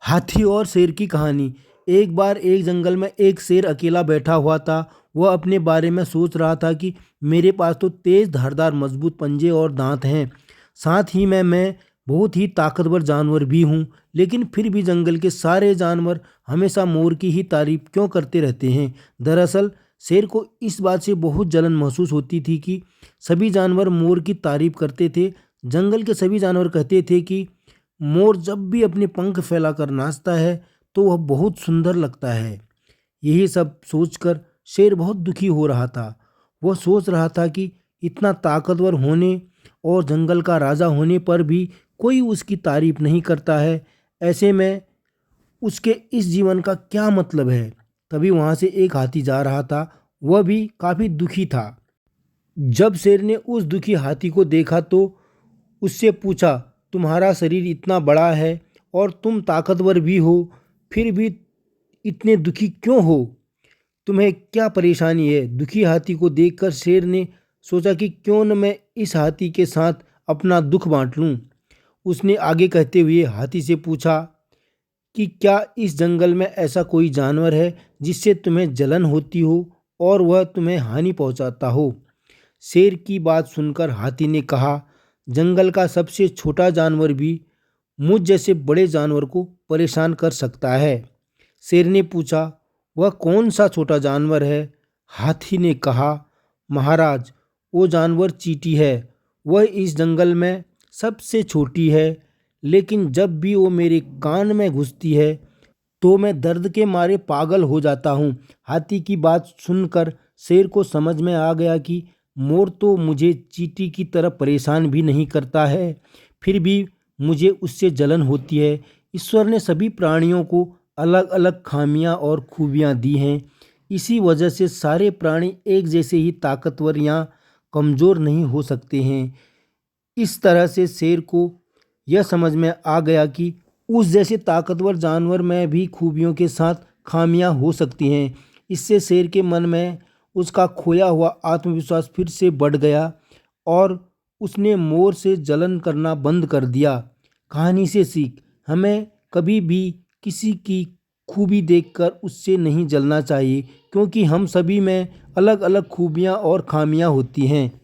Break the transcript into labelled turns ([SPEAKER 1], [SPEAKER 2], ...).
[SPEAKER 1] हाथी और शेर की कहानी। एक बार एक जंगल में एक शेर अकेला बैठा हुआ था। वह अपने बारे में सोच रहा था कि मेरे पास तो तेज धारदार मजबूत पंजे और दांत हैं। साथ ही मैं बहुत ही ताकतवर जानवर भी हूँ। लेकिन फिर भी जंगल के सारे जानवर हमेशा मोर की ही तारीफ क्यों करते रहते हैं। दरअसल शेर को इस बात से बहुत जलन महसूस होती थी कि सभी जानवर मोर की तारीफ करते थे। जंगल के सभी जानवर कहते थे कि मोर जब भी अपने पंख फैलाकर नाचता है तो वह बहुत सुंदर लगता है। यही सब सोचकर शेर बहुत दुखी हो रहा था। वह सोच रहा था कि इतना ताकतवर होने और जंगल का राजा होने पर भी कोई उसकी तारीफ नहीं करता है। ऐसे में उसके इस जीवन का क्या मतलब है। तभी वहां से एक हाथी जा रहा था। वह भी काफी दुखी था। जब शेर ने उस दुखी हाथी को देखा तो उससे पूछा, तुम्हारा शरीर इतना बड़ा है और तुम ताकतवर भी हो, फिर भी इतने दुखी क्यों हो? तुम्हें क्या परेशानी है? दुखी हाथी को देखकर शेर ने सोचा कि क्यों न मैं इस हाथी के साथ अपना दुख बांट लूं। उसने आगे कहते हुए हाथी से पूछा कि क्या इस जंगल में ऐसा कोई जानवर है जिससे तुम्हें जलन होती हो और वह तुम्हें हानि पहुंचाता हो? शेर की बात सुनकर हाथी ने कहा, जंगल का सबसे छोटा जानवर भी मुझ जैसे बड़े जानवर को परेशान कर सकता है। शेर ने पूछा, वह कौन सा छोटा जानवर है? हाथी ने कहा, महाराज, वो जानवर चींटी है। वह इस जंगल में सबसे छोटी है, लेकिन जब भी वो मेरे कान में घुसती है तो मैं दर्द के मारे पागल हो जाता हूँ। हाथी की बात सुनकर शेर को समझ में आ गया कि मोर तो मुझे चींटी की तरह परेशान भी नहीं करता है, फिर भी मुझे उससे जलन होती है। ईश्वर ने सभी प्राणियों को अलग अलग खामियां और खूबियां दी हैं। इसी वजह से सारे प्राणी एक जैसे ही ताकतवर या कमज़ोर नहीं हो सकते हैं। इस तरह से शेर को यह समझ में आ गया कि उस जैसे ताकतवर जानवर में भी खूबियों के साथ खामियां हो सकती हैं। इससे शेर के मन में उसका खोया हुआ आत्मविश्वास फिर से बढ़ गया और उसने मोर से जलन करना बंद कर दिया। कहानी से सीख, हमें कभी भी किसी की खूबी देखकर उससे नहीं जलना चाहिए, क्योंकि हम सभी में अलग अलग खूबियां और खामियां होती हैं।